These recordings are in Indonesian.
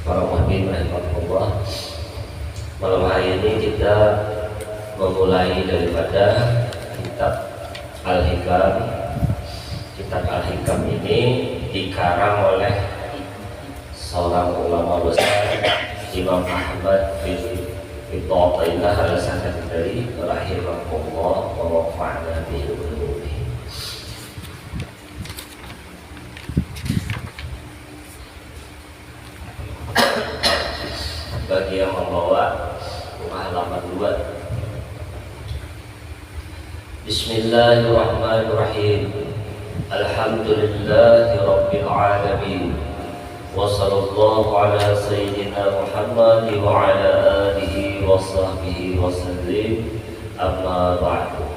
para muhibin rahimahullah. Malam hari ini kita memulai daripada kitab Al-Hikam. Kitab Al-Hikam ini dikarang oleh seorang ulama besar, Imam Ahmad bin Athaillah Al-Sakandari rahimahullah wa wafa'na bihi. Bagi yang membawa halaman 2. Bismillahirrahmanirrahim. Alhamdulillahi rabbil alamin. Wa sallallahu ala sayyidina Muhammad wa ala alihi wa sahbihi wa sallim. Amma ba'du.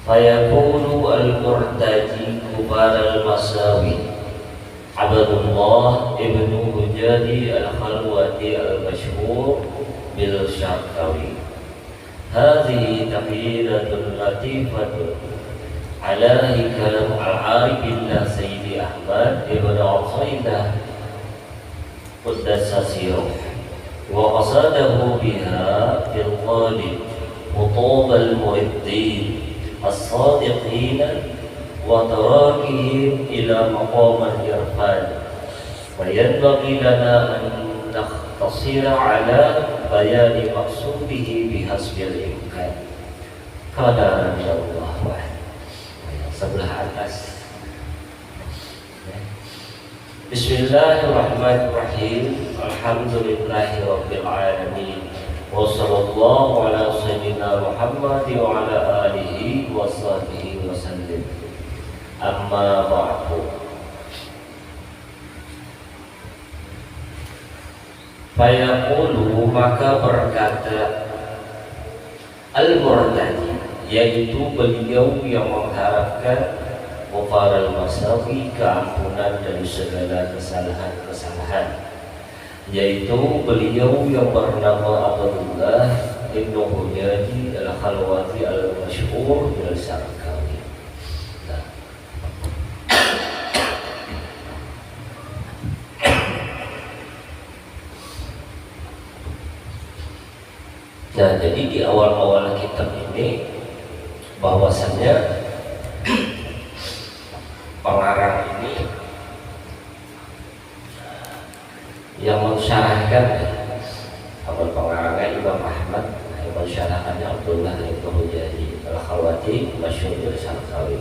Fayaqulu al-murtaji kubar al-masawi Abdullah ibnu Hujadi al-Khalwati al-Mashhur bil-Syarqawi. Hadhihi taqyidatun latifatun ala hikam al-arif billah Sayyidi Ahmad ibn Athaillah Quddasa sirruh wa qasadahu biha fil qalib khutub al-mu'iddin as-sadiqin wa tarakihim ila maqam al-irfan. Fayanbaghi lana an naqtasira ala bayani maqsudihi bihasbil imkan. Qala Allah sebelah atas. Bismillahirrahmanirrahim. Alhamdulillahi rabbil alamin. Wa sallallahu ala sayyidina Muhammad wa ala alihi wa sahbihi wa sallim. Amma ba'du. Fayaqulu, maka berkata al-murtadi, yaitu beliau yang mengharapkan ghafaral masawi, keampunan dari segala kesalahan-kesalahan, yaitu beliau yang bernama Abdullah ibnu Hujadi al-Khalwati al-Mashhur bil-Syarqawi. Nah, jadi di awal-awal kitab ini bahwasannya pengarang ini yang mensyarahkan, awal pengarangnya Imam Ahmad, yang mensyarahkannya Abdullah ibnu Hujadi al-Khalwati Mashhur bil-Syarqawi.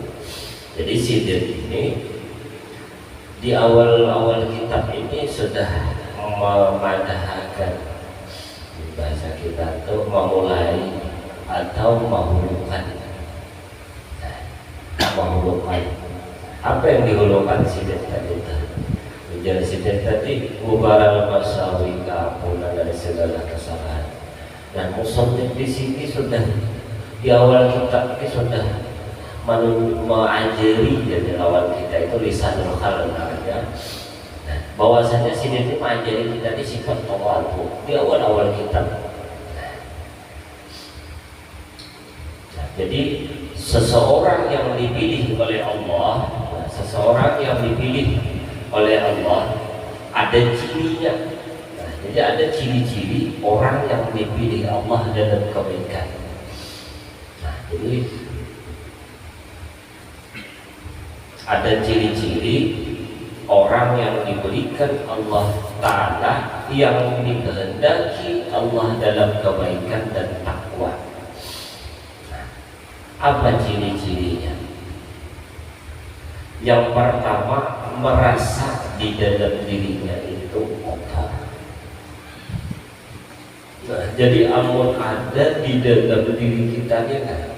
Jadi sidin ini di awal-awal kitab ini sudah memadahkan, bahasa kita itu memulai atau menghulukan. Menghulukan. Apa yang dihulukan sidin tadi? Jadi sidin tadi mubaral masawi, keampunan dari segala kesalahan. Dan musannif di sini sudah di awal kitab ini sudah mengajari, jadi lawan kita itu lisanul hal namanya. Bahwasanya sini itu mengajari kita di sifat tawadhu di awal-awal kitab. Nah, jadi seseorang yang dipilih oleh Allah, seseorang yang dipilih oleh Allah ada cirinya. Nah, jadi ada ciri-ciri orang yang dipilih Allah dalam kebaikan. Nah, jadi ada ciri-ciri orang yang diberikan Allah Ta'ala, yang dikehendaki Allah dalam kebaikan dan takwa. Nah, apa ciri-cirinya? Yang pertama, merasa di dalam dirinya itu kotor. Nah, jadi amun ada di dalam diri kita ini kan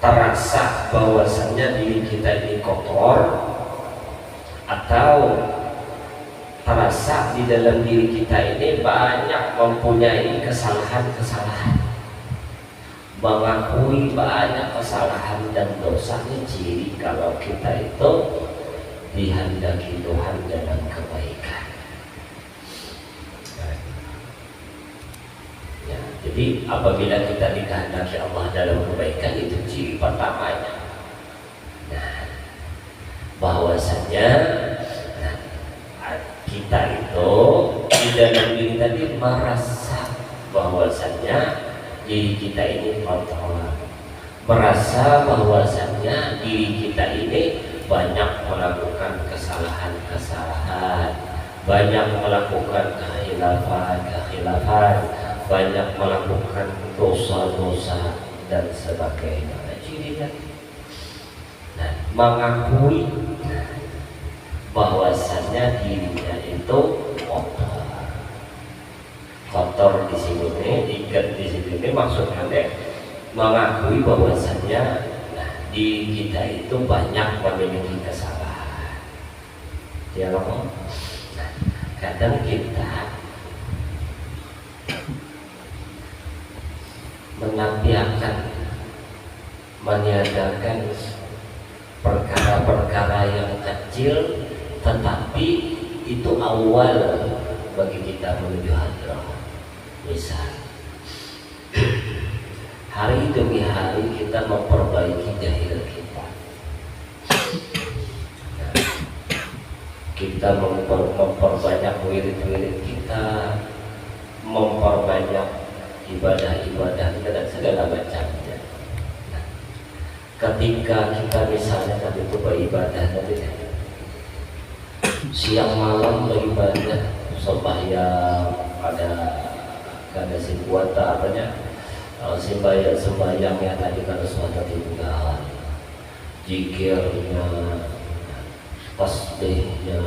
terasa bahwasannya diri kita ini kotor, atau terasa di dalam diri kita ini banyak mempunyai kesalahan-kesalahan, mengakui banyak kesalahan dan dosa, ini ciri kalau kita itu dihendaki Tuhan dalam kebaikan. Ya, jadi apabila kita dikehendaki Allah dalam kebaikan, itu ciri pertamanya. Nah, bahwasanya kita kotor, merasa bahwasannya diri kita ini banyak melakukan kesalahan-kesalahan, banyak melakukan kekhilafan, banyak melakukan dosa-dosa dan sebagainya. Nah, mengakui bahwasannya dirinya itu kotor di sini, ikat di sini maksudnya mengakui bahwasannya di kita itu banyak memiliki kesalahan. Ya loh. Nah, kadang kita menampilkan, meniadakan perkara-perkara yang kecil, tetapi itu awal bagi kita menuju hadrah. Misal, hari demi hari kita memperbaiki jahil kita. Kita memperbanyak wirid-wirid kita, memperbanyak ibadah-ibadah kita dan segala macamnya. Nah, ketika kita misalnya tadi itu beribadah tadi, siang malam beribadah, sembahyang, ada kuota apanya, sembahyangnya tadi kalau suatu tinggal, zikirnya, tasbihnya,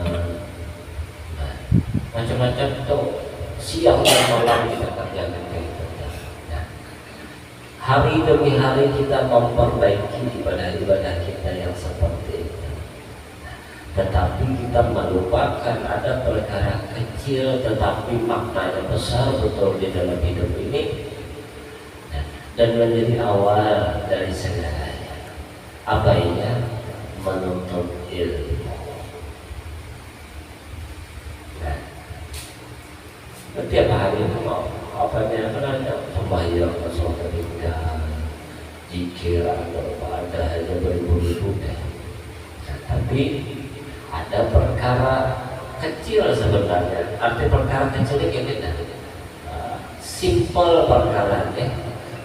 macam-macam itu siang dan malam kita kerjakan kayak gitu. Nah, hari demi hari kita memperbaiki ibadah-ibadah kita yang seperti itu. Tetapi kita melupakan ada perkara kecil tetapi maknanya besar betul di dalam hidup ini, dan menjadi awal dari segalanya. Apa ini? Menuntut ilmu. Nah, setiap hari mau apanya karena sembahyang, sholat tinggal, zikir atau ada hanya beribu-ribu deh. Nah, tapi ada perkara kecil sebenarnya. Arti perkara kecil ini simple perkaranya,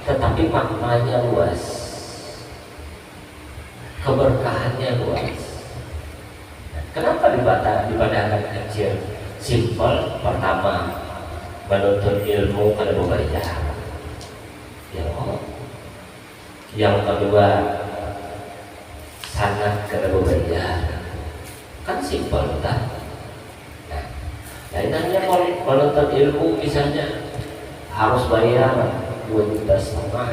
tetapi maknanya luas, keberkahannya luas. Kenapa dibadahkan kecil? Simple. Pertama, menuntut ilmu pada membayar. Yang kedua, sangat kena membayar. Kan simpel kan? Nah, intinya menuntut ilmu misalnya harus bayar 2,5 juta.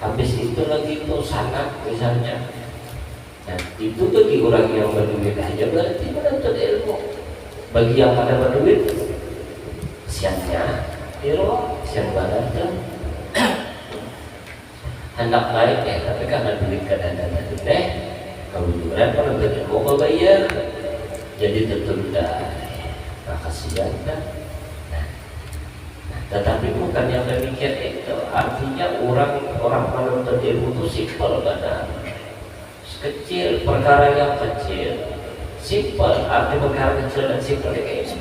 Habis itu lagi itu sangat misalnya. Nah, itu tuh dikurangi yang berduit aja berarti menuntut ilmu. Bagi yang pada berduit, siannya ilmu, sian badan tuh hendak baik ya, tapi karena duit kadang-kadang deh. Kemudian kalau ilmu kau bayar, jadi tertunda. Kasihan kan? Nah, tetapi bukan yang demikian itu. Artinya orang menuntut ilmu itu simpel benar. Kecil, perkara yang kecil, simpel. Arti perkara kecil dan simpel kayak ini.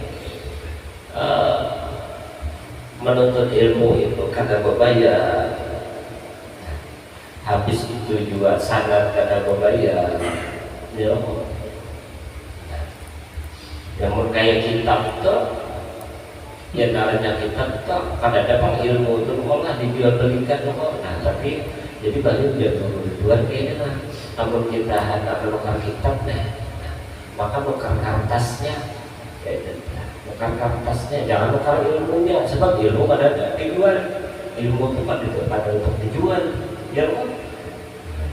Menuntut ilmu itu karena berbayar. Habis itu juga sangat kata berbayar. Ya, yang kayak kitab itu, ya namanya kitab itu kadang-kadang ilmu itu malah dijual belikan. Nah, tapi jadi banyak dia tujuan kayaknya lah. Namun kita hendak menukar kitab nih, maka nukar kertasnya, nukar kertasnya, jangan nukar ilmunya. Sebab ilmu pada dijual, ilmu itu pada untuk dijual. Ya,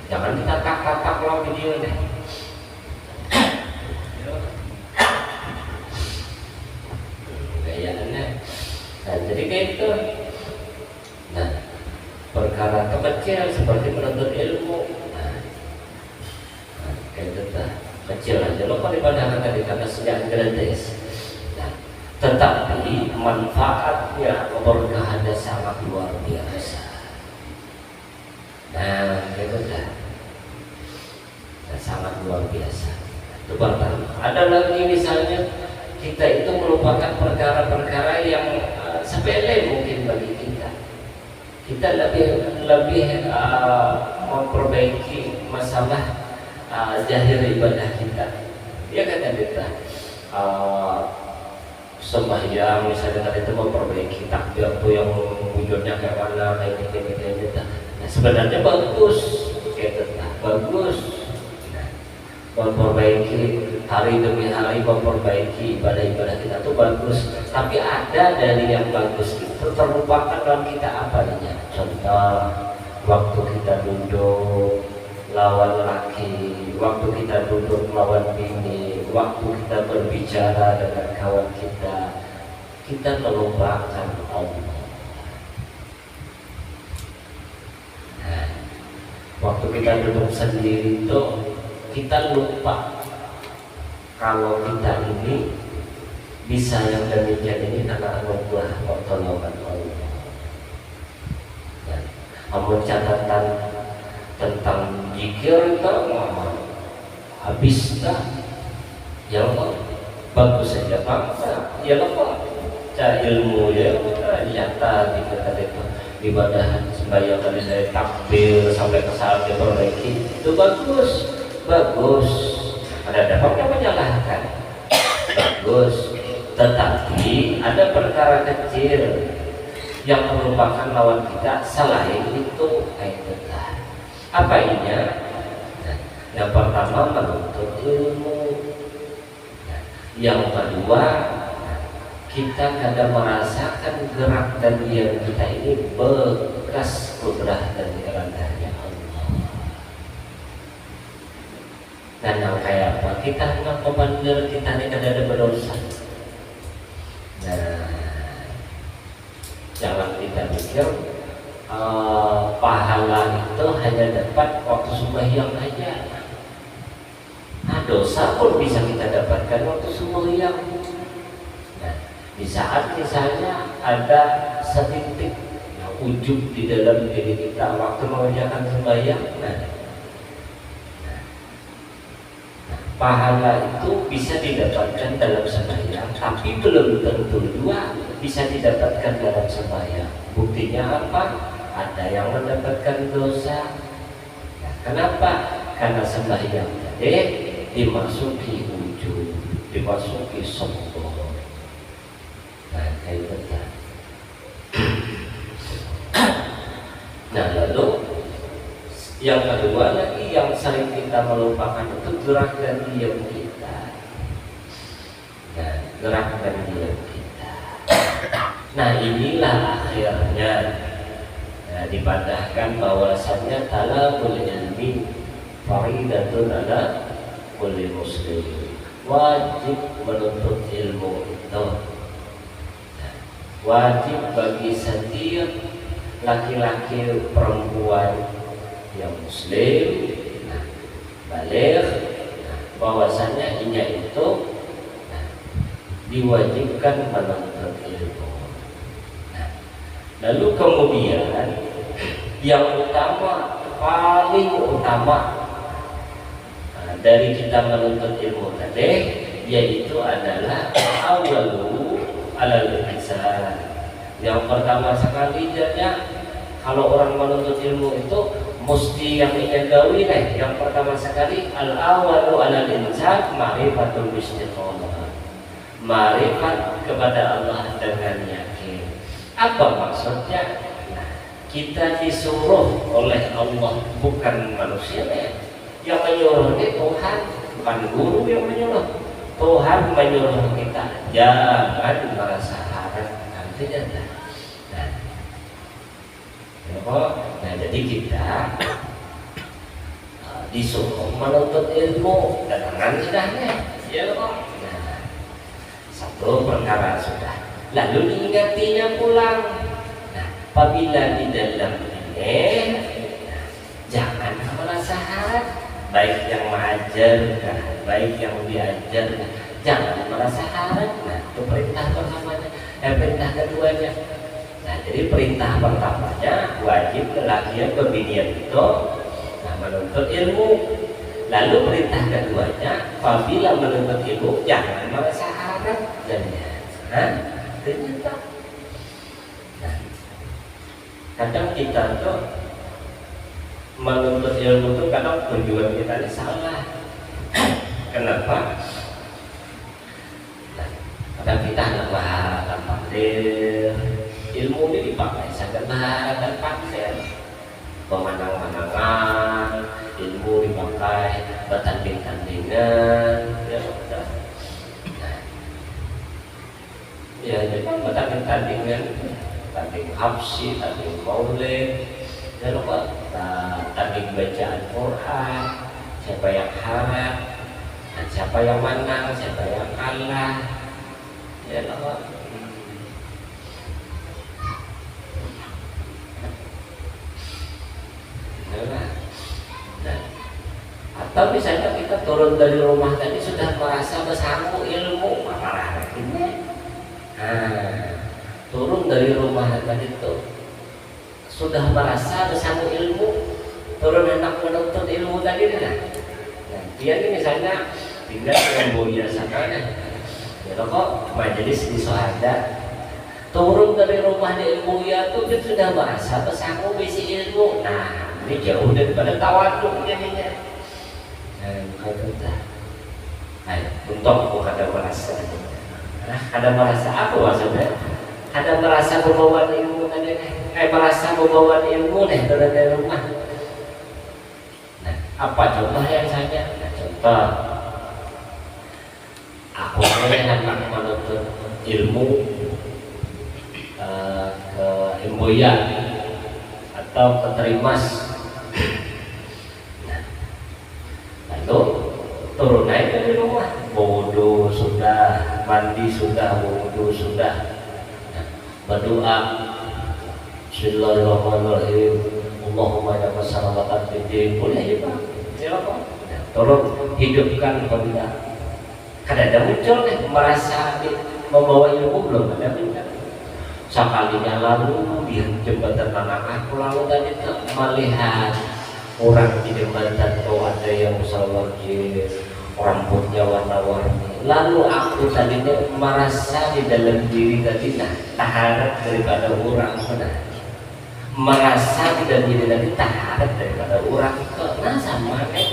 jangan kita tak lah video deh. Kayaknya, nah jadi kayak itu. Nah, perkara kecil seperti menuntut ilmu, nah kayak itu kecil aja lo kalau dipandangkan tadi kata sekian gratis. Nah, tetapi manfaatnya keberkahannya sangat luar biasa. Nah, itu dah. Nah, sangat luar biasa. Itu pertama. Ada lagi misalnya kita itu melupakan perkara-perkara yang sepele mungkin bagi kita. kita lebih memperbaiki masalah zahir ibadah kita. Ya kan kita sembahyang misalnya itu memperbaiki takbir tuh yang wujudnya kayak mana, kayak gitu. Nah, sebenarnya bagus, kayak bagus. Nah, memperbaiki hari demi hari, memperbaiki ibadah-ibadah kita tuh bagus. Tapi ada dari yang bagus itu terlupakan dalam kita apanya. Contoh, waktu kita duduk lawan laki, waktu kita duduk lawan bini, waktu kita berbicara dengan kawan kita melupakan Allah. Nah, waktu kita duduk sendiri itu kita lupa kalau kita ini bisa yang demikian ini karena anugerah pertolongan Allah. Namun catatan tentang zikir itu habis dah. Ya Allah, bagus saja bangsa. Ya Allah, cari ilmu ya nyata gitu tadi itu ibadah sembahyang tadi saya takbir sampai ke saat diperbaiki itu bagus. Ada yang menyalahkan bagus, tetapi ada perkara kecil yang merupakan lawan kita selain itu apa ininya? Nah, yang pertama menuntut ilmu. Nah, yang kedua kita kadang merasakan gerak dan diam kita ini bekas kudrah dan iradahnya Allah. Dan yang kayak apa? Kita hendak memandang kita ini kadang ada berdosa. Nah, jangan kita mikir pahala itu hanya dapat waktu sembahyang aja. Nah, dosa pun bisa kita dapatkan waktu sembahyang. Nah, di saat misalnya ada setitik ujub di dalam diri kita waktu mengerjakan sembahyang, pahala itu bisa didapatkan dalam sembahyang, tapi belum tentu juga bisa didapatkan dalam sembahyang. Buktinya apa? Ada yang mendapatkan dosa. Nah, kenapa? Karena sembahyang tadi dimasuki ujub, dimasuki sombong. Nah, kayak gitu. Nah, lalu yang kedua lagi yang sering kita melupakan itu gerak dan diam kita. Nah, gerak dan diam kita. Nah, inilah akhirnya dipandahkan bahwasannya talabul ilmi faridatun ala kulli muslim. Wajib menuntut ilmu itu. Wajib bagi setiap laki-laki perempuan yang muslim baligh bahwasanya inya itu diwajibkan menuntut ilmu. Lalu kemudian yang utama, paling utama dari kita menuntut ilmu tadi yaitu adalah awalu alal lisan. Yang pertama sekali kalau orang menuntut ilmu itu mesti yang digawi yang pertama sekali al-awalu alal insan ma'rifatul istiqamah, ma'rifat kepada Allah dengan yakin. Apa maksudnya? Nah, kita disuruh oleh Allah, bukan manusia yang menyuruh ini Tuhan, bukan guru yang menyuruh. Tuhan menyuruh kita jangan merasa harap nantinya. Nah, jadi kita disuruh menuntut ilmu dengan indahnya, ya Allah. Nah, satu perkara sudah. Lalu diingatinya pulang. Nah, apabila di dalam ini jangan merasa harap, baik yang mengajarkan, baik yang diajarkan, jangan merasa harap. Nah, itu perintah pertamanya. Perintah keduanya. Nah, jadi perintah pertamanya wajib lelaki pembinian itu menuntut ilmu. Lalu perintah keduanya, apabila menuntut ilmu jangan merasa harap dan ternyata. Kadang kita tuh menuntut ilmu tuh kadang tujuan kita ini salah. Kenapa? Nah, kadang kita nggak berharap pandai ilmu ini dipakai sangat berharap dan pandai pemandangan ilmu dipakai bertanding-tandingan ya udah. Nah, ya jadi bertanding-tandingan tanding hafsi, tanding maulid, ya lupa tanding bacaan Quran, siapa yang harap dan siapa yang menang, siapa yang kalah, ya lupa. Nah, atau misalnya kita turun dari rumah tadi sudah merasa bersanggup ilmu, malah ini. Turun dari rumah tadi itu sudah merasa bersanggup ilmu, turun hendak menuntut ilmu tadi kan. Nah, dia ini misalnya tinggal dengan Buya sana, ya kok majelis di Sohada, turun dari rumah di Buya itu dia sudah merasa bersanggup isi ilmu. Nah, ini jauh daripada tawaduk jadinya. Nah, dah. Ayo, untuk aku ada merasa. Nah, ada merasa apa maksudnya? Ada merasa membawa ilmu tadi, merasa membawa ilmu dari rumah. Nah, apa contoh yang saya? Nah, contoh, aku hendak menuntut ilmu ke Imboya atau ke Terimas. Nah, lalu turun naik dari rumah, wudu sudah, mandi sudah, wudu sudah. Berdoa Bismillahirrahmanirrahim Allahumma ya masyarakat bidin boleh ya Pak silakan tolong hidupkan benda ada muncul merasa membawa ilmu belum ada muncul sekalinya lalu di jembatan tanah lalu tadi melihat orang di jembatan tuh ada yang musawwir rambutnya warna-warni. Lalu aku tadinya merasa di dalam diri tadi taharat daripada orang mana. Merasa di dalam diri tadi taharat daripada orang itu. Nah sama kan.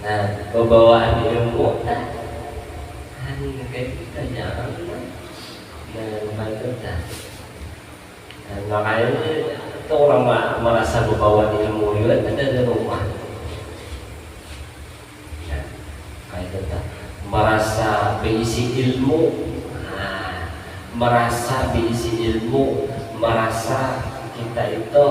Nah pembawaan ilmu kayak kita jangan kita. Dan makanya itu orang merasa membawa ilmu juga dari rumah. Merasa berisi ilmu, merasa berisi ilmu, merasa kita itu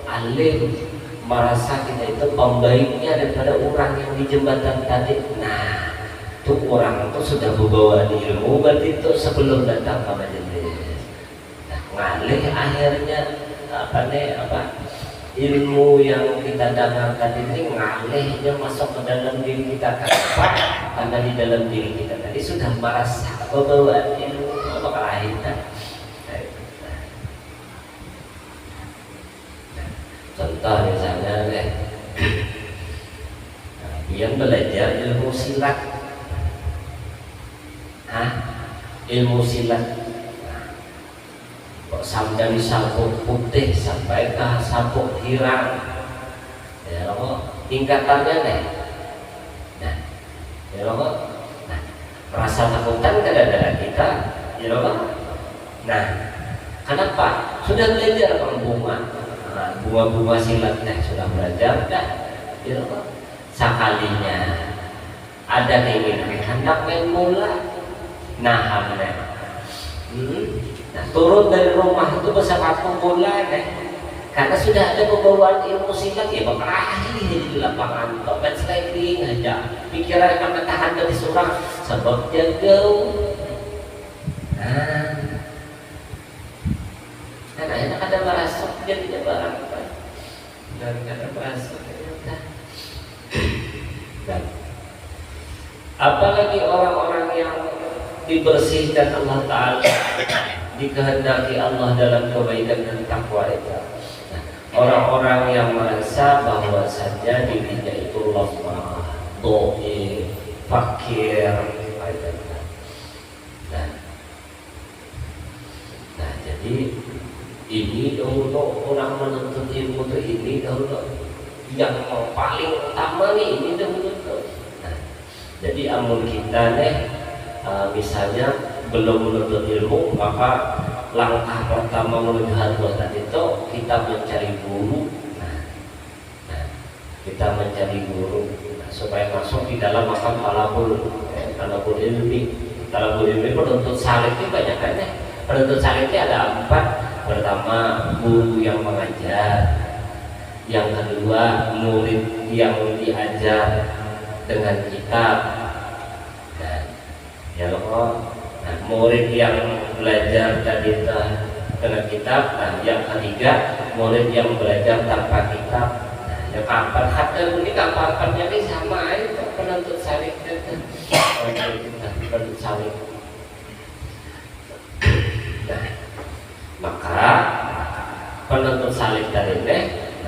alim, merasa kita itu pembaiknya daripada orang yang di jembatan tadi. Nah, itu orang itu sudah membawa ilmu, berarti itu sebelum datang ke majelis. Nah, ngalih akhirnya ilmu yang kita dengarkan ini ngalihnya masuk ke dalam diri kita. Kenapa? Karena di dalam diri kita tadi sudah merasa bahwa ilmu apa kelahiran. Contoh misalnya yang belajar ilmu silat, ilmu silat dari sabuk putih sampai ke sabuk hirang, ya kok tingkatannya nih. Nah, ya kok, nah, rasa takutan kadang-kadang kita, ya kok. Nah, kenapa? Sudah belajar bunga, bunga-bunga silat nih sudah belajar dah, ya kok. Sekalinya ada keinginan hendak main bola, nah, nah, turun dari rumah itu bersepatu bola karena sudah ada pembawaan ilmu silat ya berkelahi di lapangan main sliding aja pikiran akan tahan dari seorang sebab dia jauh. Nah enak ada merasa jadi barang dan ada merasa dan apalagi orang-orang yang dibersihkan Allah Ta'ala dikehendaki Allah dalam kebaikan dan takwa itu. Nah, orang-orang yang merasa bahwasanya dirinya itu lemah, dhaif, fakir, nah, jadi Ini dahulu orang menuntut ilmu itu ini dahulu yang paling utama nih ini dahulu. Nah, jadi amun kita nih misalnya belum menuntut ilmu, maka langkah pertama menuju hal tadi itu kita mencari guru. Nah, kita mencari guru supaya masuk di dalam makam talabul ilmi. Talabul ilmi penuntut salih itu banyak kan ya. Penuntut salih itu ada 4. Pertama, guru yang mengajar. Yang kedua, murid yang diajar dengan kitab. Ya Allah. Nah, murid yang belajar tadi dengan kitab. Nah, yang ketiga, murid yang belajar tanpa kitab. Nah, yang keempat, hatta ini keempatnya ini sama aja penuntut salih itu. Penuntut salih. Nah, maka penuntut salih tadi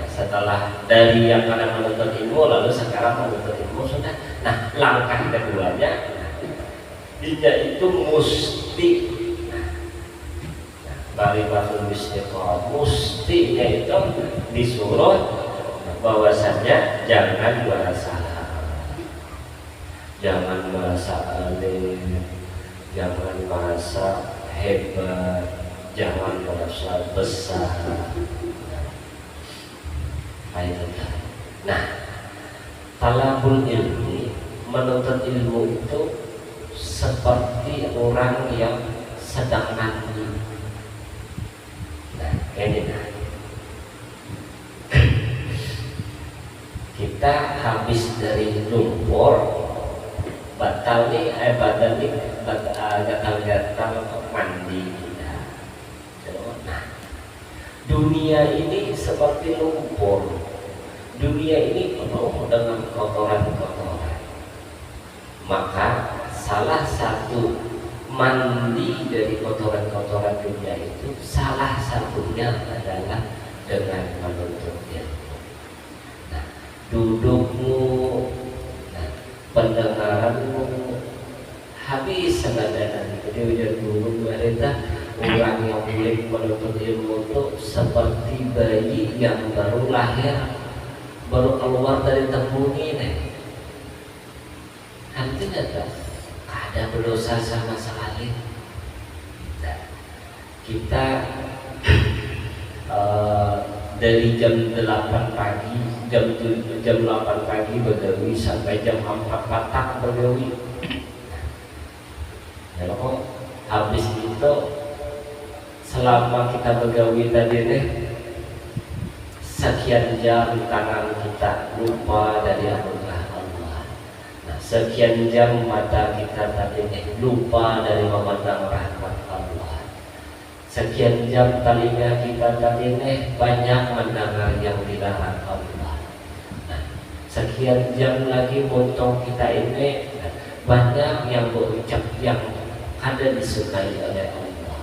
setelah dari yang pada menuntut ilmu lalu sekarang menuntut ilmu sudah. Nah, langkah keduanya dia itu mesti dari batul istiqomah mustinya itu disuruh bahwasanya jangan merasa alim, jangan merasa hebat, jangan merasa besar. Nah, talabul ilmi, menuntut ilmu itu seperti orang yang sedang mandi. Nah, ini kita habis dari lumpur, batal nih, badan nih, gatal-gatal mandi kita. Nah, dunia ini seperti lumpur. Dunia ini penuh dengan kotoran-kotoran. Maka salah satu mandi dari kotoran-kotoran dunia itu salah satunya adalah dengan menuntut ilmu. Nah, dudukmu, nah, pendengaranmu habis sengaja jadi ujar guru mereka orang yang boleh menuntut ilmu itu seperti bayi yang baru lahir, baru keluar dari tembung ini. Nanti tidak ada berdosa sama sekali. Nah, kita dari jam 8 pagi, jam 8 pagi begawi sampai jam 4 petang begawi. Ya kok habis itu selama kita begawi tadi nih sekian jam tangan kita lupa dari anugerah Allah. Nah, sekian jam mata kita tadi lupa dari memandang rahmat Allah. Sekian jam telinga kita tadi banyak mendengar yang dilarang Allah. Nah, sekian jam lagi untung kita ini banyak yang berucap yang ada disukai oleh Allah.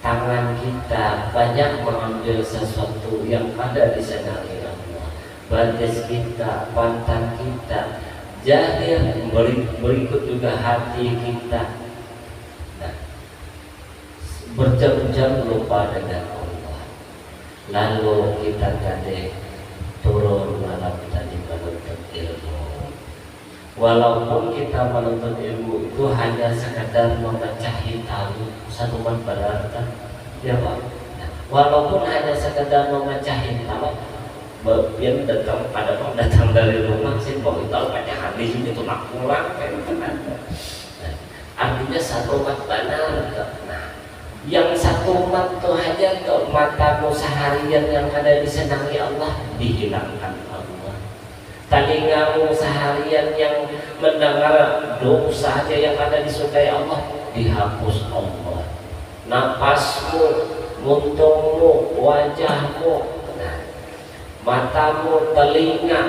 Tangan kita banyak mengambil sesuatu yang ada di senangi Allah. Batis kita, pantat kita, jahil berikut juga hati kita. Nah, berjam-jam lupa dengan Allah. Lalu kita tadi turun malam tadi menuntut ilmu. Walaupun kita menuntut ilmu itu hanya sekedar memecahi tahu satu berarti, ya Pak. Nah, walaupun hanya sekedar memecahi tahu, bagian datang dari rumah sih bahwa itu banyak hadis itu nak pulang kayak gitu kan. Nah, artinya satu umat benar. Nah, yang satu umat itu hanya untuk matamu seharian yang ada disenangi Allah dihilangkan Allah. Telingamu seharian yang mendengar dosa saja yang ada disukai Allah dihapus Allah. Napasmu, muntungmu, wajahmu, nah, matamu, telinga,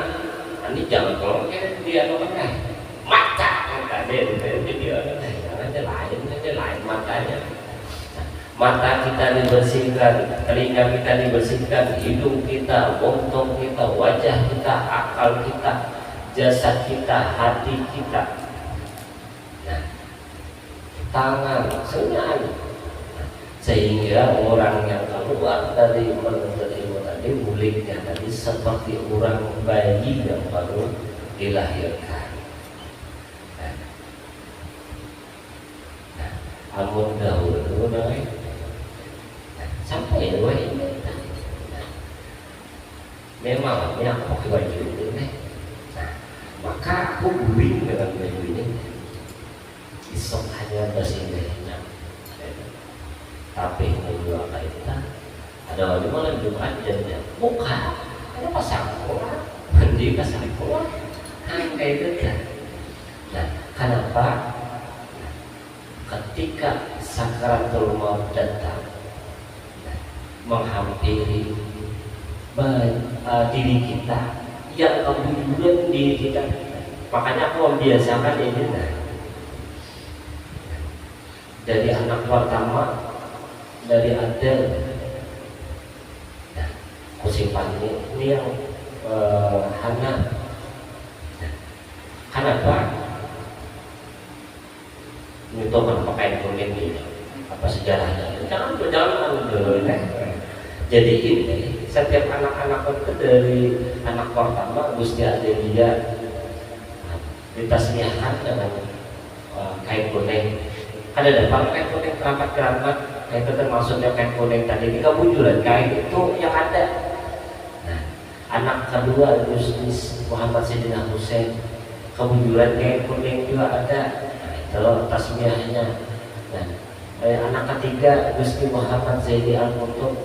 ini jangan kalau dia namanya mata, dia lain matanya. Mata kita dibersihkan, telinga kita dibersihkan, hidung kita, untung kita, wajah kita, akal kita, jasad kita, hati kita. Nah, tangan, semuanya. Sehingga orang yang keluar dari menuntut ilmu tadi, mulutnya tadi seperti orang bayi yang baru dilahirkan. Amun dahulu sampai dua ini memangnya aku pakai baju ini. Maka aku guling dengan baju ini. Isok hanya bersihnya. Tapi kedua kita ada wali malam Jumat jadinya buka. Ada pasang kurang, mandi pasang kurang, kayak gitu kan. Nah, kenapa? Ketika sakaratul maut datang menghampiri diri kita, yang kebujuran diri kita, makanya aku membiasakan ini. Nah, dari anak pertama, dari Adel, nah, aku simpan ini yang Hana. Nah, kenapa? Itu kenapa kain kuning ini? Apa sejarahnya? Jangan dulu. Jadi ini setiap anak-anak itu dari anak pertama Gusti Adelia ditasmiahkan dengan kain kuning. Ada depan kain kuning keramat, itu termasuknya kain kuning tadi. Ini kemunculan kain itu yang ada. Nah, anak kedua Gusti Muhammad Sayyidina Husain, kemunculan kain kuning juga ada. Kalau tasmiahnya. Nah, anak ketiga Gusti Muhammad Zaidi Al-Qutub,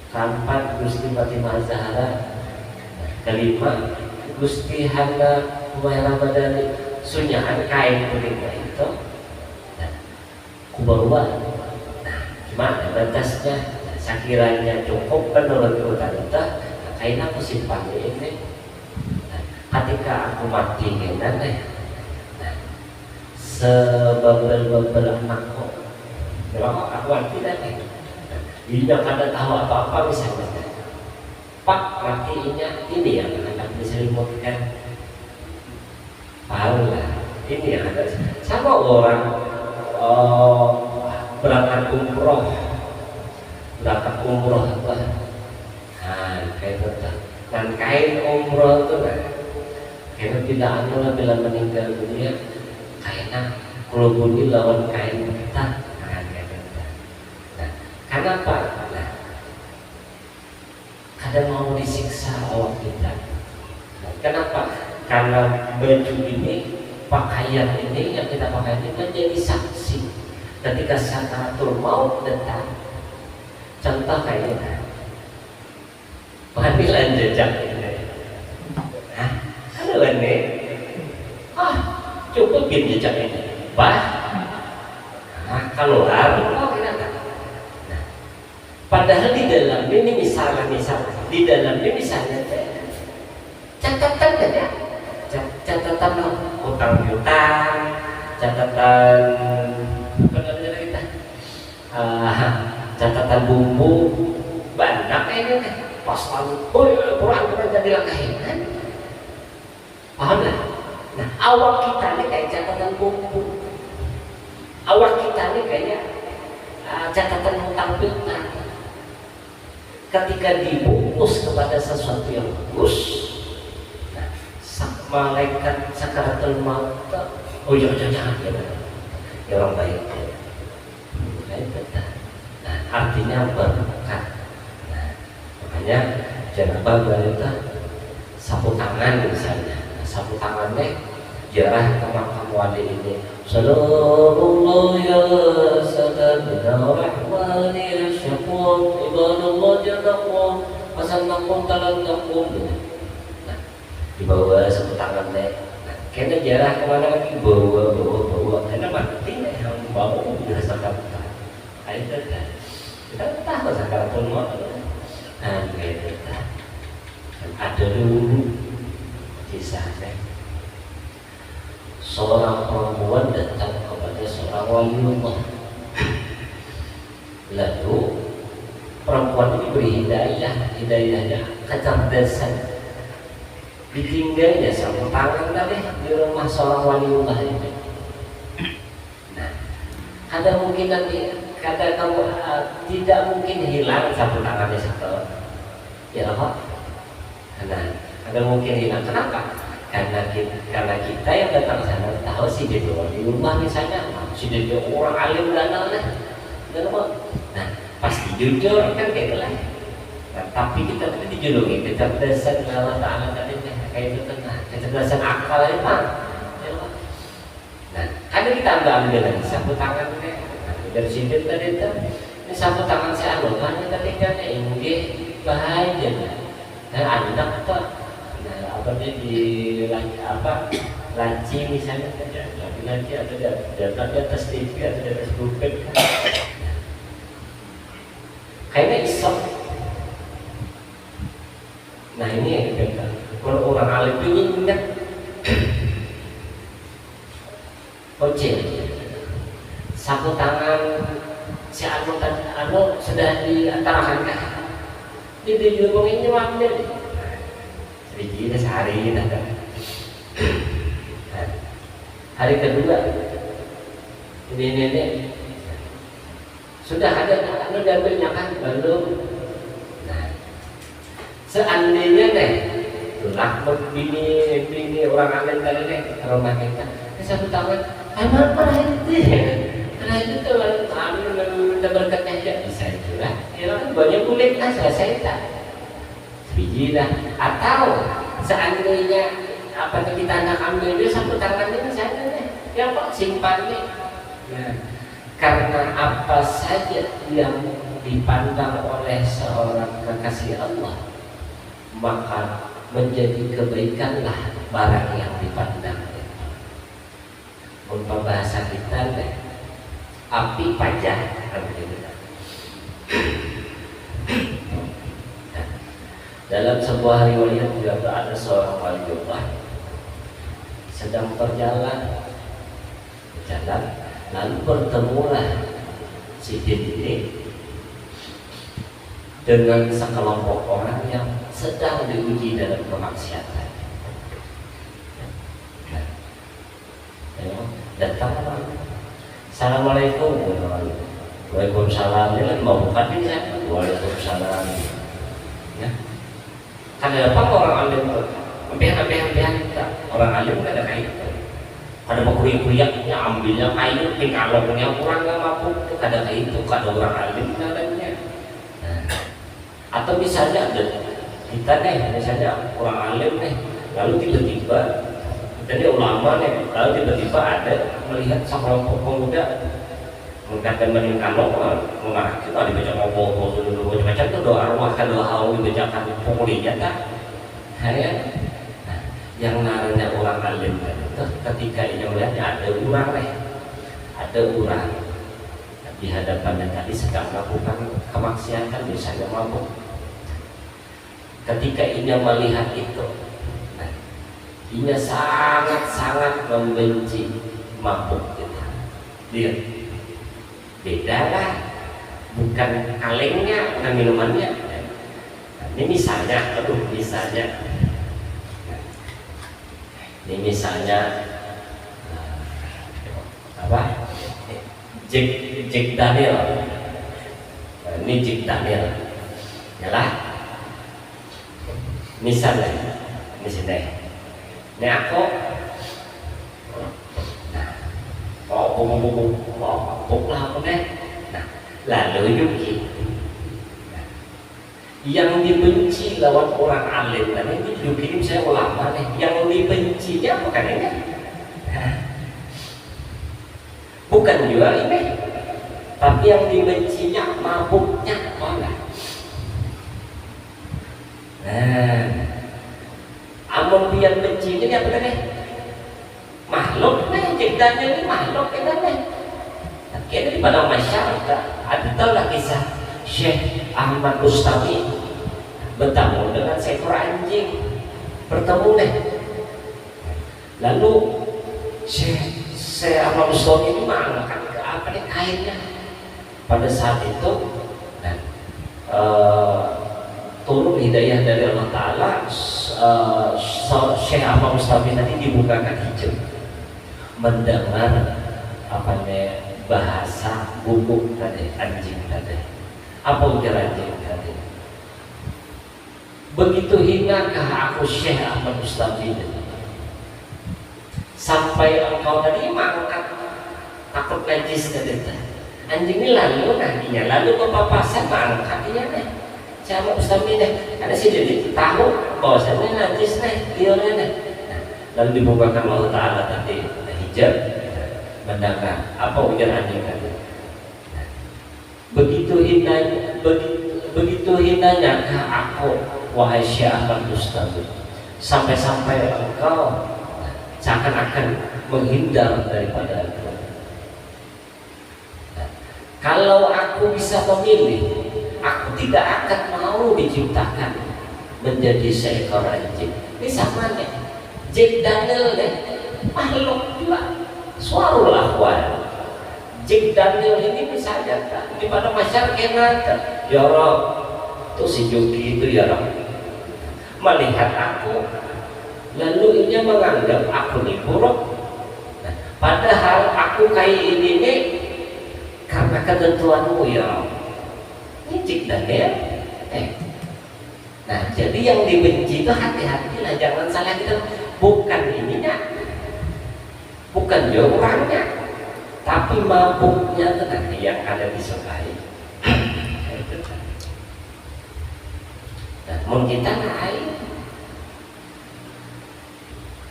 keempat Gusti Fatimah Zahra, kelima Gusti Hana Humairah Madani. Sunyahan kain kuningnya itu kubaruan. Nah, gimana batasnya? Nah, sekiranya cukup menurut urutan kita, kain aku simpan ini. Nah, ketika aku mati gimana? Sebabel-babel anakku kalau aku tidak nih dia kada tahu apa-apa misalnya Pak matinya ini yang anak diselimutkan tahu lah ini yang ada sama orang berangkat umroh apa nah kayak itu dan kain umroh itu kan karena tidak anu bila meninggal dunia kayaknya kalau bunyi lawan kain kita, nah, kenapa? Nah, kadang mau disiksa awak kita. Nah, kenapa? Karena baju ini, pakaian ini yang kita pakai ini menjadi saksi ketika sakaratul maut datang. Contoh kayak pengambilan jejak ini. Nah, ada ini. Cukup gini jejak ini, nah, keluar, nah, padahal di dalam ini misalnya di dalam ini misalnya catatan kan ya, catatan utang piutang, catatan apa namanya kita, catatan bumbu, banyak ini kan, pas lalu, kurang jadi langkahin kan, paham lah? Nah, awak kita ini kayak catatan buku, awak kita ini kayak catatan hutang piutang. Ketika dibungkus kepada sesuatu yang bagus, nah, malaikat sakaratul maut, oh jangan ya orang baik, nah, artinya berkat. Nah, makanya jangan berita sapu tangan misalnya. Sapu tangannya jarah ke makam wali ini. Sallallahu ya sayyidina rahmani ya syafwan ibadallah jadakum wasannakum talannakum. Nah, dibawa sapu tangannya. Nah, kena jarah kemana lagi bawa karena mati yang bawa dirasakan. Ayo kita tahu sakaratul maut. Nah, kita ada dulu kisahnya seorang perempuan datang kepada seorang waliullah, lalu perempuan ini beri hidayahnya kecerdasan, ditinggalnya sapu tangan tadi di rumah seorang waliullah ini. Nah, ada mungkin nanti kata kamu tidak mungkin hilang sapu tangannya satu. Ya apa? Karena mungkin hilang. Kenapa? Karena kita yang datang sana tahu sih di rumah misalnya, si dia orang alim danal lah. Nah, pasti jujur kan kayak gitu lah. Nah, tapi kita tadi dijuluki kecerdasan Allah Ta'ala tadi kayak itu kan, kecerdasan akal itu kan. Nah, ada kita ambil lagi sapu tangan dari sini tadi itu. Ini sapu tangan saya ambil tadi kan ini bahaya. Nah, anak tuh, nah apa di laci misalnya kan, laci ada di atas TV atau di atas buffet kan. Kayaknya iseng. Nah ini yang kita, kalau orang alim itu ingat kocil sapu tangan si anu sudah diantarakan kan dia juga nyuapnya sedikit sehari ada. Hari kedua ini nenek sudah ada anu diambilnya kan belum. Nah seandainya deh lakmut bini orang alim tadi deh rumah kita satu tangan mana itu tuh udah berkatnya aja bisa itu lah ya kan banyak kulit selesai tak biji lah. Atau seandainya apa kita nak ambil dia satu tangan ini saja deh yang kok simpan nih. Nah, karena apa saja yang dipandang oleh seorang kekasih Allah maka menjadi kebaikanlah barang yang dipandang. Untuk bahasa kita deh, api pajak kan begitu. Nah, dalam sebuah riwayat juga ada seorang waliullah sedang berjalan lalu bertemulah si jin ini dengan sekelompok orang yang sedang diuji dalam kemaksiatan. Datang assalamualaikum, waalaikumsalam. Ini kan mau bukan ini kan, waalaikumsalam. Ya, kan ada apa orang alim ambil orang alim nggak ada kain. Ada mau kuyak-kuyaknya ambilnya kayu, tinggalnya kurang nggak mampu, ada kain itu, ada orang alim nadanya. Atau misalnya ada kita nih, misalnya orang alim nih, lalu tiba-tiba jadi ulama nih, lalu tiba-tiba ada melihat sekelompok pemuda mengatakan meninggal mengarah kita dibaca ngobrol dulu macam itu doa arwah kan doa hawi dibacakan pukulinya kan. Nah, yang namanya orang alim itu ketika ia melihatnya ada orang di hadapannya tadi sedang melakukan kemaksiatan misalnya mabuk. Ketika ia melihat itu, ia sangat-sangat membenci mabuk gitu. Lihat, beda lah, bukan kalengnya, bukan minumannya. Nah, ini misalnya, ini misalnya apa? Jack Daniel. Nah, ini Jack Daniel, yalah. Misalnya, ini sini. Ini aku buk lah aku deh. Nah, lalu Yuki yang dibenci lawan orang alim. Nah, ini Yuki ini saya ulama nih. Yang dibencinya bukan ini, bukan juga ini, tapi yang dibencinya mabuknya orang. Nah, amun pian benci ini apa nih? Makhluk nih, ciptanya ini makhluk kan nih. Kira di pada masyarakat ada tahu lah kisah Syekh Ahmad Bustami bertemu dengan seekor anjing, bertemu nih. Lalu Syekh Ahmad Bustami ini mengangkat ke apa nih kainnya. Pada saat itu turun hidayah dari Allah Ta'ala. Syekh Ahmad Mustafi tadi dibukakan hijab mendengar bahasa bubuk tadi, anjing tadi. Apa ujar anjing tadi? Begitu hinakah aku Syekh Ahmad Mustafid sampai engkau tadi mangkat takut najis tadi. Anjing ini lalu nakinya, lalu kepapasan mangkatnya nih. Sama Mustafid karena sih jadi tahu bahwasanya najis nih dia nih. Lalu dibukakan Allah Ta'ala tadi hijab mendengar apa ujar anjing tadi. Begitu indahnya aku wahai Syekh Ahmad Mustafid, sampai-sampai engkau seakan-akan menghindar daripada aku. Kalau aku bisa memilih, aku tidak akan mau diciptakan menjadi seekor anjing. Ini sama nih, Jack Daniel nih, makhluk juga, suarul akhwal. Jack Daniel ini misalnya di pada masyarakat nanti, ya Rob, tuh si Juki itu ya Rob, melihat aku, lalu ia menganggap aku ini buruk. Nah, padahal aku kayak ini nih karena ketentuanmu ya Rob. Ini Jack Daniel. Nah, jadi yang dibenci itu hati-hatilah, jangan salah kita. Bukan ininya, bukan dia orangnya, tapi mabuknya tenang yang ada disukai. Namun kita lain,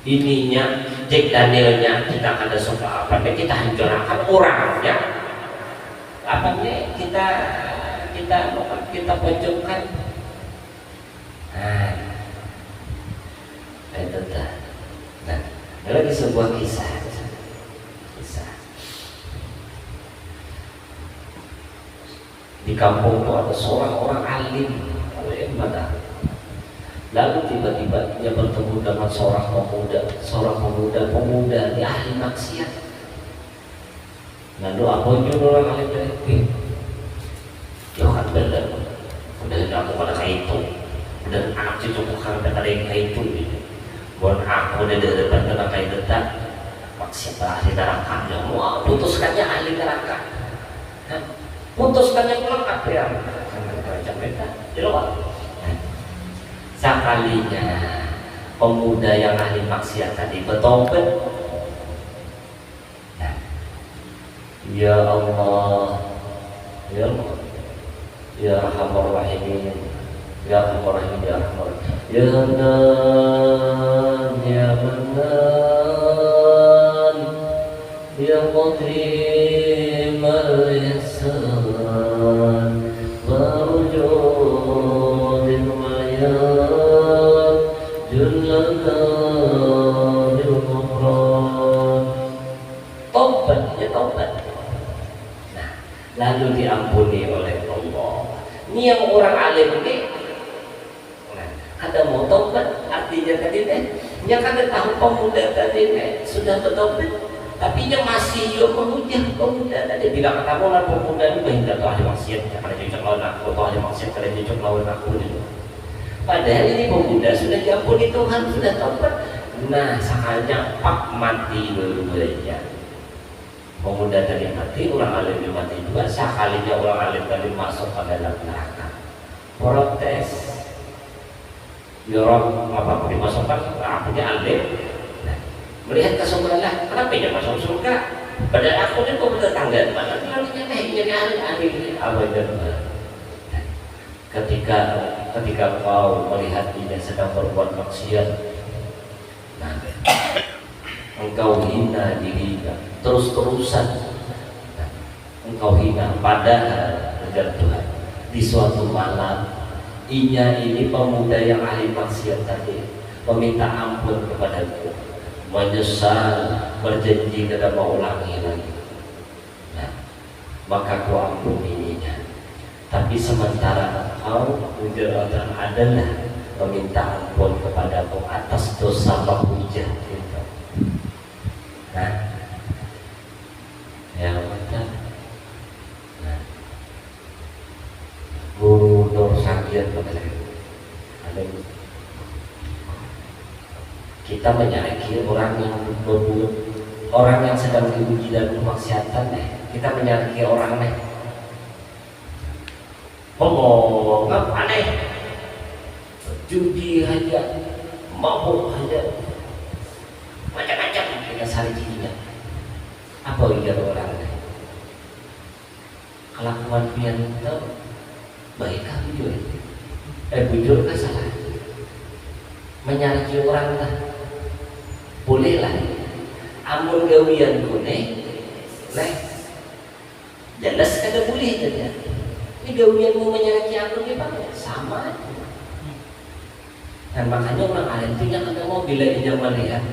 ininya Jack Danielnya kita kada suka apa nih, kita hancurkan orangnya, apa nih kita pojokkan. Nah, itu dah. Nah, ada lagi sebuah kisah. Di kampung itu ada seorang orang alim, lalu tiba-tiba dia bertemu dengan seorang pemuda di ahli maksiat. Lalu apa judul orang alim itu? Johan benar, udah aku pada kayak itu, udah anak cucu bukan pada kayak itu. Buat aku udah depan dengan kayak detak, maksiat ahli neraka. Mau putuskannya ahli neraka. Putuskannya pulang apa ya? Macam beda, jelas. Sekalinya pemuda yang ahli maksiat tadi bertobat. Ya Allah, ya Allah, ya Arhamar Rahimin, ya Arhamar Rahimin, ya Arhamar, ya Hanan, ya Manan, ya Qadrim al-Ihsan, barujudil mayat, jullana bil-Qur'an. Taubat, ya taubat. Nah, lalu diampuni oleh Allah. Ini yang orang alim ini, nah, ada mau taubat, artinya tadi deh, dia kada tahu pemuda tadi deh sudah bertaubat, tapi dia masih menghujat pemuda tadi. Bila katamu lah pemuda ini bahkan tuh ahli maksiat, karena cocok lawan aku, atau ahli maksiat karena cocok lawan aku dulu. Padahal ini pemuda sudah diampuni Tuhan, sudah taubat. Nah, sakalnya pak mati dulu-dulunya. Pemuda tadi mati, orang alim mati juga. Sekalinya orang alim tadi masuk ke dalam neraka, protes. Ya orang apa dimasukkan? Artinya alim. Nah, melihat kesempurnaan, kenapa dia masuk surga? Padahal aku ini kok bertetangga mana? Kalinya naiknya alim abad. Ketika kau melihat dia sedang berbuat maksiat, nah, engkau hina dirinya terus-terusan, nah, engkau hina. Padahal Tuhan di suatu malam ini pemuda yang ahli maksiat tadi meminta ampun kepadaku, menyesal, berjanji tidak mau ulangi lagi. Nah, maka ku ampuninya. Tapi sementara engkau mujaratan adalah meminta ampun kepadaku atas dosa menghujat itu. Nah, ya betul. Nah, Guru Nur Sakiat ada kita menyalahkan orang yang berbuat orang yang sedang diuji dalam kemaksiatan kita menyakiti orang ngomong apa judi aja, mabuk aja, macam-macam kita sari cirinya. Apa ujar orang kelakuan pian itu baik kah bujur? Bujur kah salah? Menyariki orang lah boleh lah. Amun gawian kune leh jelas kada boleh saja. Ini gawian mau menyariki aku ni bang sama. Dan makanya orang alim itu yang kada mau bila dia melihat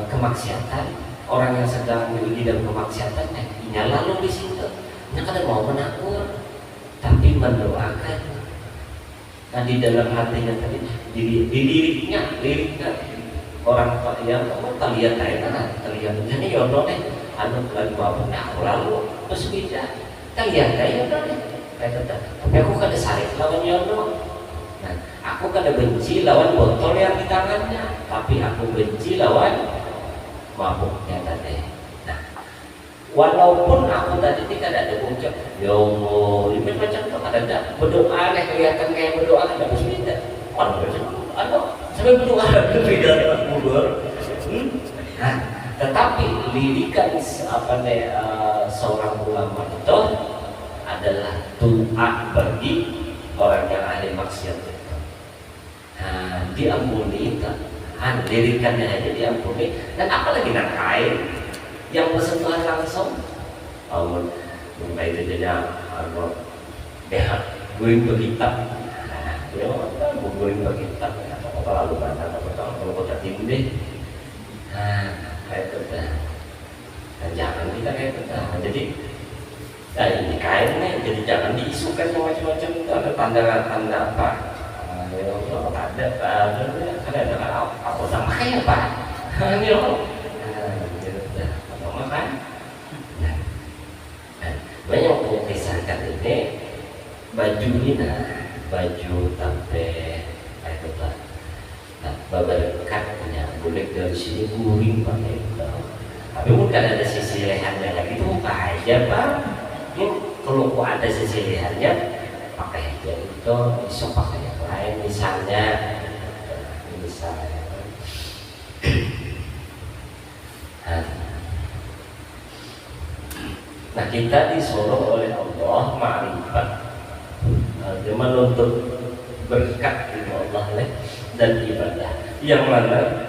kemaksiatan, orang yang sedang diuji dalam kemaksiatan nya lalu di situ nya kada mau menakur tapi mendoakan. Nah di dalam hatinya tadi di liriknya orang yang kalian kalian jadi yono anu lagi bawa aku lalu terus bisa kalian yono tapi aku kada sarik lawan yono. Nah aku kada benci lawan botol yang di tangannya, tapi aku benci lawan mabuknya tadi. Nah walaupun aku tadi tidak ada ucap ya Allah ini macam tu ada berdoa kelihatan kayak berdoa ada bismillah ada sampai berdoa berbeda dengan kubur. Nah tetapi lirikan seorang ulama itu adalah doa bagi orang yang ahli maksiat itu. Nah diampuni itu lirikannya aja diampuni, dan apalagi nak kain yang bersentuhan langsung mulai itu jadi guring berkitab guring berkitab atau lalu banyak atau kota timur deh kayak itu dan jangan kita kayak itu jadi ini kain nih jadi jangan diisukan macam-macam itu ada tanda-tanda apa ada aku sama kayak apa ini loh makan. Banyak punya kisahkan ini baju ini baju sampai itu lah. Nah, baberkatnya boleh dari sini guring pakai itu. Tapi mungkin ada sisi lehernya lagi itu aja bang. Kalau ada sisi lehernya pakai aja itu bisa pakai yang lain misalnya. Nah kita disuruh oleh Allah ma'rifat menuntut berkat dari Allah dan ibadah yang mana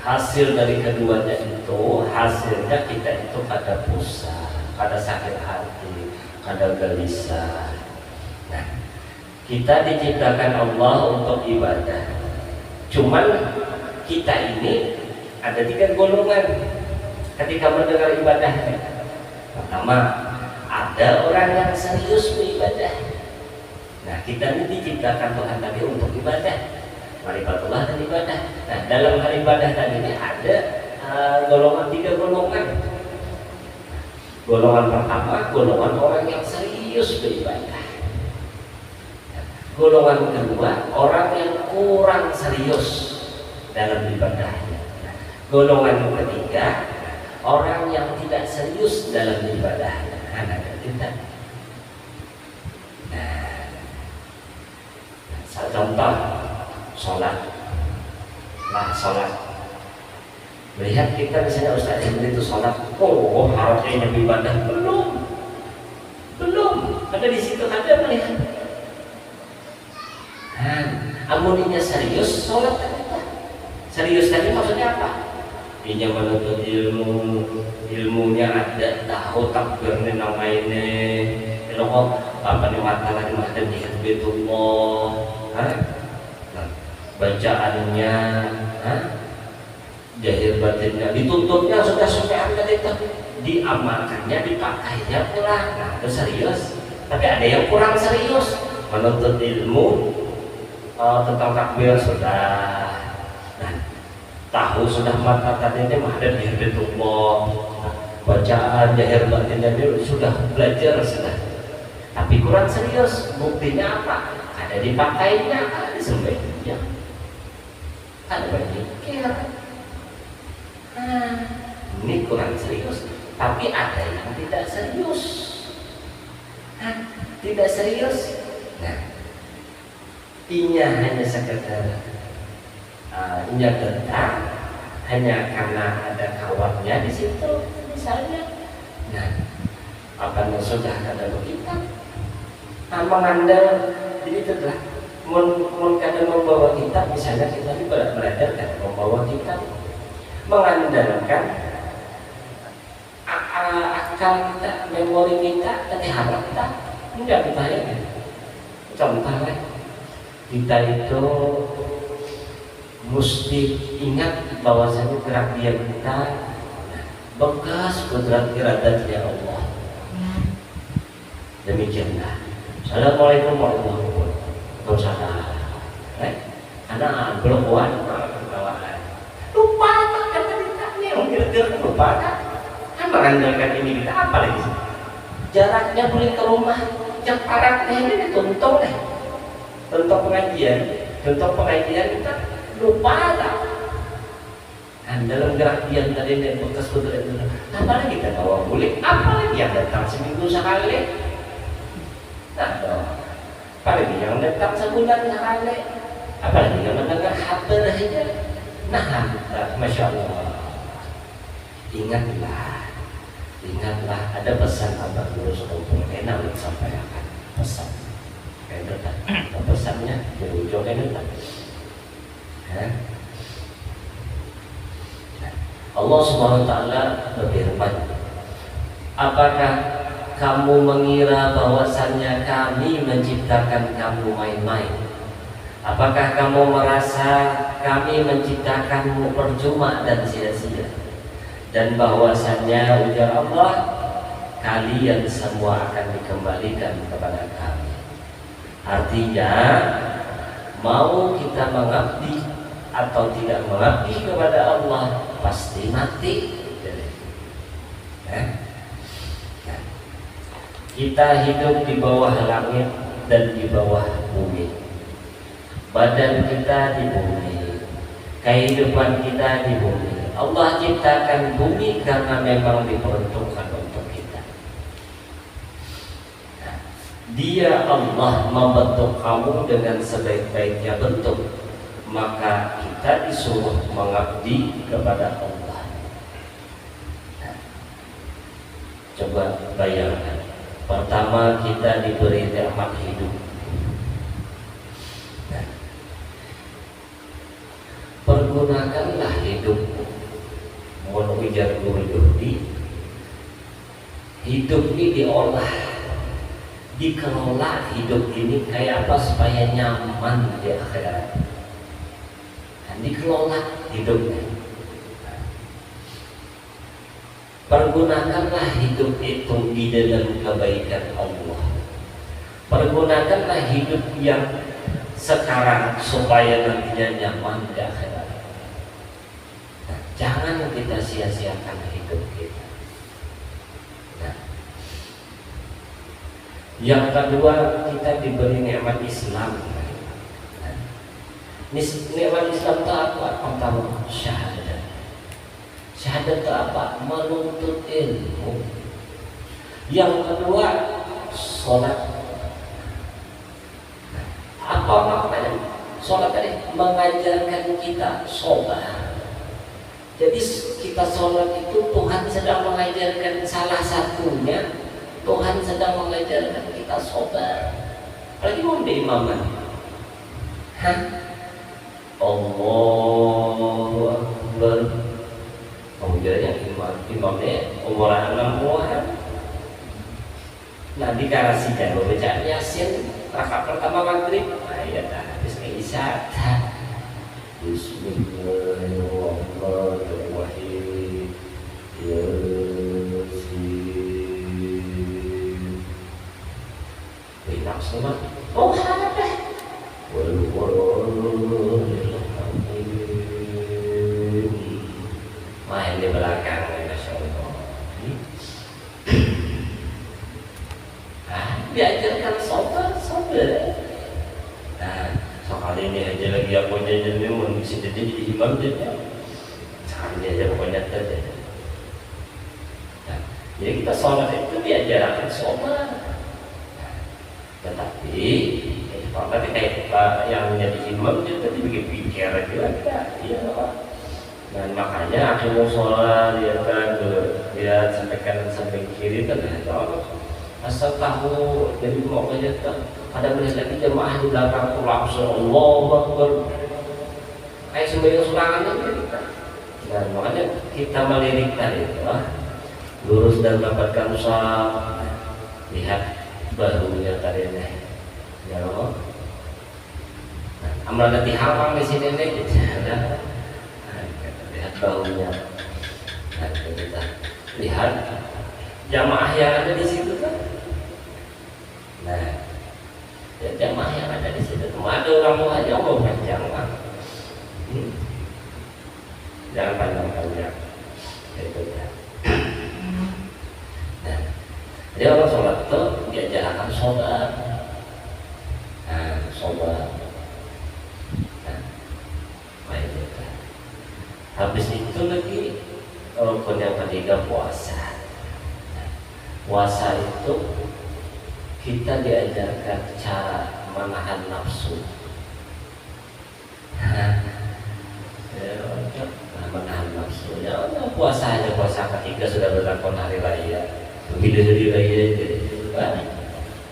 hasil dari keduanya itu hasilnya kita itu kada pusat, kada sakit hati, kada gelisah. Nah kita diciptakan Allah untuk ibadah, cuman kita ini ada 3 golongan ketika mendengar ibadah. Pertama, ada orang yang serius beribadah. Nah, kita ini diciptakan Tuhan tadi untuk ibadah, marifatullah dan ibadah. Nah, dalam hal ibadah tadi ini ada golongan 3 golongan. Golongan pertama, golongan orang yang serius beribadah. Golongan kedua, orang yang kurang serius dalam ibadahnya. Golongan ketiga, orang yang tidak serius dalam ibadahnya. Contoh sholat. Nah sholat, melihat kita misalnya Ustaz Ibn itu sholat, harusnya ibadah belum ada di situ ada melihat. Amuninya serius sholat serius tadi maksudnya apa? Dia menuntut ilmunya ada, tahu takbirnya namanya ilmu apa nih mata lagi mata di Baitullah, bacaannya jahir batinnya dituntutnya sudah sampai angkat itu diamalkannya dipakainya pulang. Nah itu serius. Tapi ada yang kurang serius menuntut ilmu tentang takbir sudah tahu sudah mata tadinya ada di Baitullah, bacaan jahir batinnya dia sudah belajar sudah, tapi kurang serius. Buktinya apa? Ada dipakainya, ada disembahnya, ada berzikir. Ini kurang serius. Tapi ada yang tidak serius. Tidak serius. Nah, inya hanya sekedar inya tentang hanya karena ada kawannya di situ misalnya. Nah, apa sudah ada kita? Mengandal jadi itulah. Kadang membawa kitab, misalnya kita belajar kan membawa kitab, mengandalkan akal kita, memori kita, harap kita enggak dibayar. Contohnya kita itu mesti ingat bahwasanya gerak diam kita bekas kudrat iradatnya Allah. Demikianlah. Assalamualaikum warahmatullahi wabarakatuh. Karena belum kuat lupa kan tadi yang kira-kira lupa kan mengandalkan ini kita apa lagi jaraknya boleh ke rumah jaraknya ini ditonton pengajian kita lupa tak dalam gerak diam tadi yang bekas kudrat itu apa lagi kita bawa boleh apa lagi yang datang seminggu sekali apalagi yang datang sebulan sekali, apalagi yang mendengar kabar saja. Nah, masya Allah. Ingatlah ada pesan Abah dulu sekolah enak sampaikan pesan. Kayak pesannya berujung enak. Allah Subhanahu wa taala berfirman, apakah kamu mengira bahwasannya kami menciptakan kamu main-main? Apakah kamu merasa kami menciptakanmu percuma dan sia-sia? Dan bahwasannya ujar Allah, kalian semua akan dikembalikan kepada kami. Artinya, mau kita mengabdi atau tidak mengabdi kepada Allah, pasti mati. Kita hidup di bawah langit dan di bawah bumi. Badan kita di bumi, kehidupan kita di bumi. Allah ciptakan bumi karena memang diperuntukkan untuk kita. Dia Allah membentuk kamu dengan sebaik-baiknya bentuk, maka kita disuruh mengabdi kepada Allah. Coba bayangkan. Pertama kita diberi nikmat hidup. Pergunakanlah hidup. Mohon ujar dulu hidup ini diolah, dikelola hidup ini kayak apa supaya nyaman di akhirat. Dikelola hidupnya. Pergunakanlah hidup itu di dalam kebaikan Allah. Pergunakanlah hidup yang sekarang supaya nantinya nyaman di akhirat. Jangan kita sia-siakan hidup kita. Yang kedua, kita diberi nikmat Islam. Nikmat Islam itu apa? Pertama, syahadat. Syahadat itu apa? Menuntut ilmu. Yang kedua, sholat. Apa maknanya? Sholat tadi mengajarkan kita sholat. Jadi kita sholat itu Tuhan sedang mengajarkan salah satunya. Tuhan sedang mengajarkan kita sholat. Apalagi mau di imaman. Allahu Akbar. Kemudian imamnya umuran 60-an. Nah dikarasikan bacaan Yasin rakaat pertama maghrib. Nah ya habis isya. Bismillahirrahmanirrahim. Yasin. Enak semua. Oh ada. Main di belakang, masya Allah. Diajarkan sobat. Nah, soal ini aja lagi aku jajan memang bisa jadi imam jadi. Sekali aja pokoknya Jadi kita sholat itu diajarkan sholat, tetapi nanti kayak yang menjadi imam itu dibikin pikir juga, iya Pak. Dan makanya akhirnya sholat dia kan dia sampai kanan sampai kiri kan ada asal tahu jadi mau aja kan ada melihat lagi jemaah di belakang tuh langsung Allahu Akbar kayak sembahyang surangan gitu kan. Nah makanya kita melirikkan itu lurus dan mendapatkan saf, lihat barunya tadi nih ya Allah. Nah, amal nanti hafal di sini nih ada lihat bahunya. Nah, kita lihat jamaah yang ada di situ kan. Nah, ya jamaah yang ada di situ cuma ada orang mau aja mau panjang lah. Jangan panjang-panjang. Itu ya. Nah, jadi orang sholat itu diajarkan sholat. Nah, sholat. Habis itu lagi rukun yang ketiga puasa. Puasa itu kita diajarkan cara menahan nafsu. Menahan nafsu. Ya puasa aja puasa ketiga sudah berlakukan hari raya. Begitu hari raya gitu kan?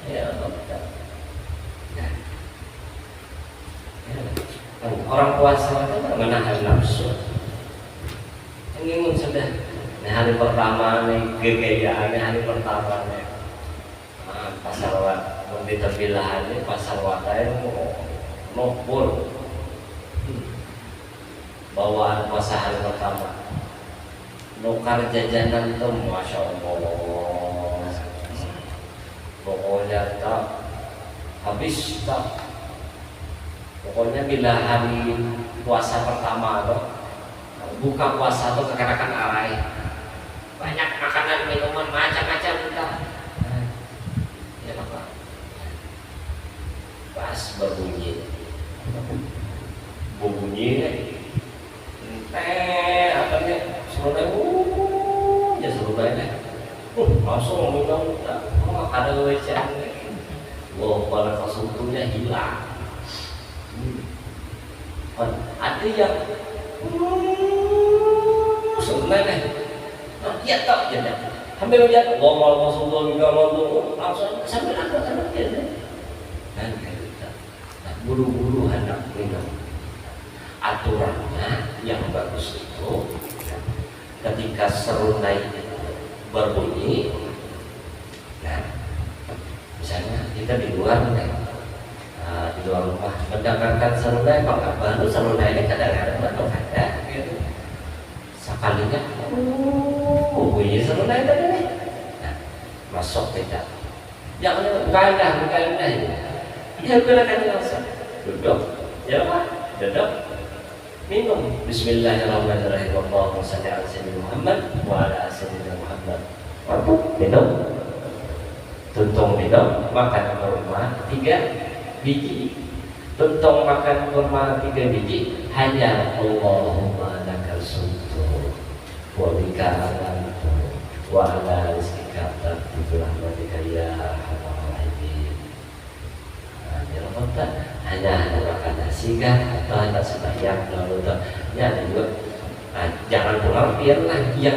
Ya orang puasa itu menahan nafsu. Ini sudah hari pertama nih gegayaan hari pertama nih pasar wat di terpilah ini pasar watai mau pur bawaan puasa hari pertama nukar jajanan tuh masya Allah pokoknya tak habis tak pokoknya bila hari puasa pertama tuh buka puasa tuh kekanakan arai banyak makanan minuman macam-macam kita ya Pak pas berbunyi apa nih suruh ya suruh banyak langsung minum ada wecan wah pada kesukunya hilang ada yang sebenarnya dia tak jadi sambil melihat ngomong langsung sambil ada dia dan kita buru-buru hendak minum. Aturannya yang bagus itu ketika serunai berbunyi, nah misalnya kita di luar nih, di luar rumah mendengarkan serunai kalau baru serunai ini kadang-kadang baru ada gitu. Sekalinya bunyi serunai tadi nih, nah, masuk tidak jangan enggak ya gunakan langsung duduk ya Pak duduk minum bismillahirrahmanirrahim Allahumma shalli ala sayyidina Muhammad wa ala sayyidina Muhammad minum tuntung minum makan kurma 3 biji tuntung makan kurma 3 biji hanya Allahumma lakal sumtu wa bika amantu wa ala rizqika tabtu rahmatika ya arhamar rahimin. Hanya makan nasi kan atau hanya sembahyang lalu ya ada juga jangan pulang biarlah yang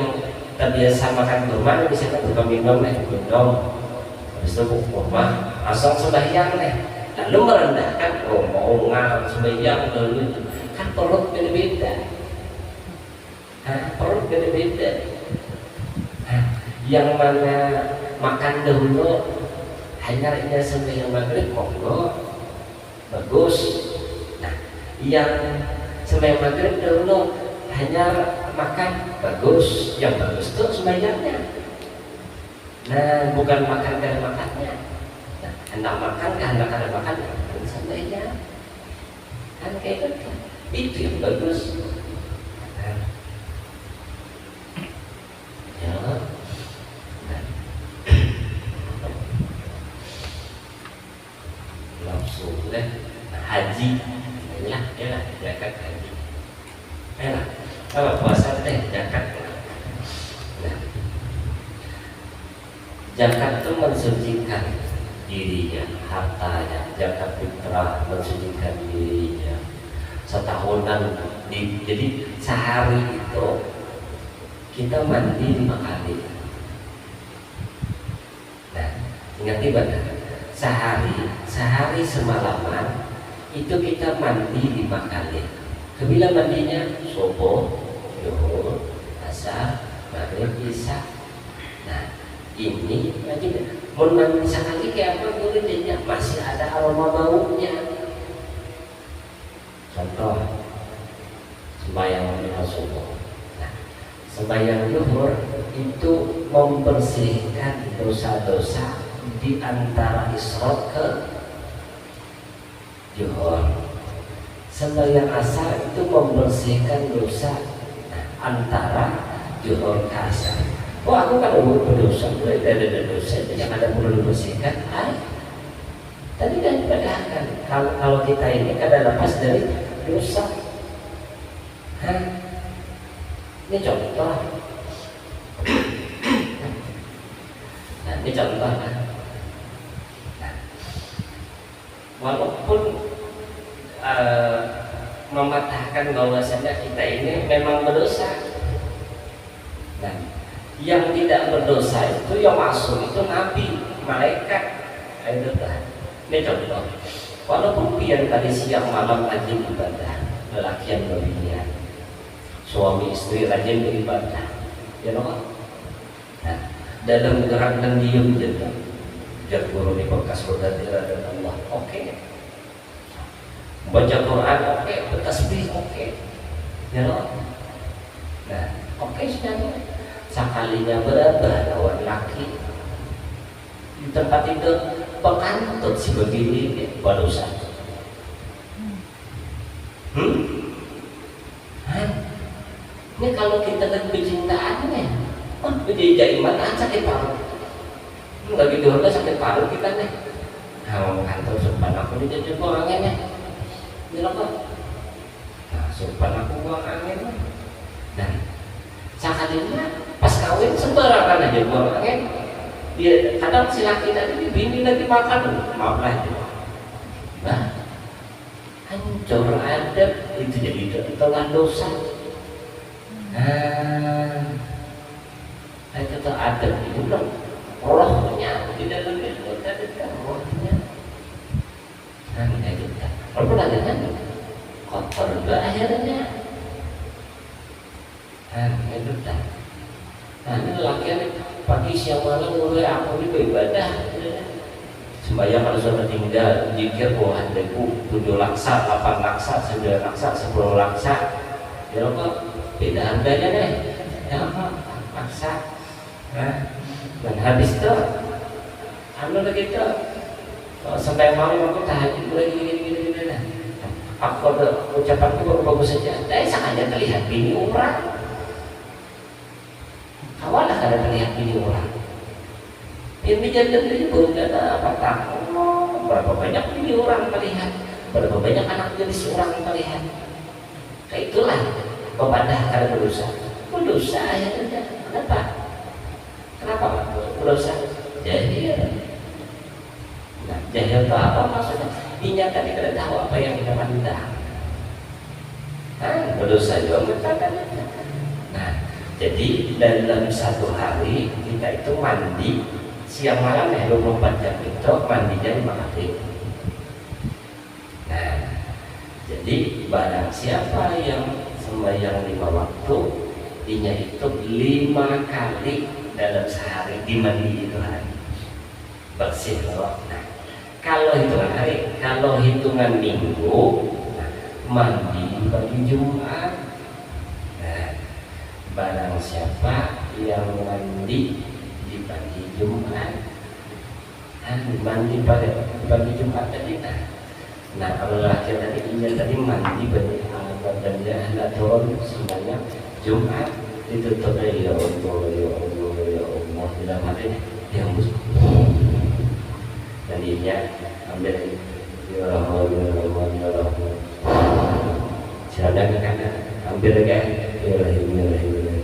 terbiasa makan kurma bisa buka minum habis itu kurma asal sembahyang lalu merendahkan mau sembahyang lalu kan perut beda-beda yang mana makan dahulu hanya sembahyang maghrib monggo bagus. Nah, yang sembahyang maghrib dahulu hanya makan bagus, yang bagus itu sembahyangnya. Nah, bukan makan karena makannya. Nah, hendak makan karena makan bukan sembahyang. Kan kayak gitu. Itu yang bagus. Nah. Ya. Nah. Langsung deh haji ya zakat haji kalau puasa teh zakat nah Zakat itu mensucikan dirinya, hartanya. Zakat fitrah mensucikan dirinya. Setahunan jadi sehari itu kita mandi 5 kali. Nah, ingat benar. Sehari semalaman itu kita mandi 5 kali. Kebila mandinya subuh, zuhur, asar, maghrib, isya. Nah, ini lagi mau mandi sekali kayak apa kulitnya masih ada aroma baunya. Contoh sembahyang subuh. Nah, sembahyang zuhur itu membersihkan dosa-dosa di antara isyraq ke zuhur. Sembahyang asar itu membersihkan dosa antara zuhur ke asar. Oh, aku kan berdosa, ada dosa yang ada perlu dibersihkan. Tadi kan dipadahkan kalau kita ini kada lepas dari dosa. Ini contoh. Nah, ini contoh kan. Walaupun mematahkan bahwasanya kita ini memang berdosa. Nah, yang tidak berdosa itu yang masuk itu nabi, malaikat. Ini contoh. Walaupun pian tadi siang malam rajin ibadah, lelaki yang berpilihan, suami istri rajin beribadah, ya loh. Nah, dalam gerak dan diam juga, jatuh di bekas berdatira dan Allah, oke. Baca Quran, oke. Bertasbih, oke. Ya loh. Nah, oke sudah. Sekalinya berabah lawan laki di tempat itu pekantut si begini barusan. Ini kalau kita dan kecintaannya, jadi iman sakit paru. Nggak gitu udah sakit paru kita nih. Nah, kantor sopan aku dijadi orangnya nih. Ini apa? Nah, sopan aku buang angin. Dan sekalinya pas kawin sembarangan aja buang angin. Dia kadang si laki tadi bini lagi makan, maaf lah itu. Nah, hancur adab itu jadi telah dosa. Nah, itu tuh adab itu belum rohnya di dalam itu tadi rohnya. Nah, itu kan. Walaupun ada kan kotor juga akhirnya. Nah, itu kan. Nah, ini laki-laki pagi siang malam mulai aku ini beribadah. Sembahyang kalau sudah tinggal zikir puluhan ribu, 7 laksa, 8 laksa, 9 laksa, 10 laksa. Ya apa? Beda harganya deh. Ya apa? Laksa. Nah, dan habis itu anu lagi itu sampai malam aku tahajud lagi gini. Aku ada ucapanku bagus saja. Tapi sengaja terlihat bini orang. Awalah kada terlihat bini orang. Ini jadi berbeda apa tak? Berapa banyak bini orang terlihat, berapa banyak anak jenis orang terlihat. Kayak itulah kepada kada berdosa. Berdosa ya tidak. Kenapa? Kenapa berdosa? Jahil. Nah, jahil itu apa maksudnya? Dia tadi kada tahu apa yang kita pandang. Nah, berdosa juga berkata. Nah, jadi dalam satu hari kita itu mandi siang malam ya 24 jam itu mandinya 5 kali. Nah, jadi barang siapa yang sembahyang 5 waktu, dinya itu 5 kali dalam sehari dimandi itu hari bersih loh. Nah, kalau hitungan hari, kalau hitungan minggu, nah, mandi bagi Jumat. Nah, barang siapa yang mandi di pagi Jumat, mandi pada pagi Jumat tadi. Nah, kalau laki tadi ini tadi mandi badannya hendak turun sebanyak Jumat ditutup dari ya Allah ya Allah ya Allah dalam hati yang tadinya ambil ya Allah ya Allah ya Allah silakan kan ambil lagi ya Allah ya Allah ya Allah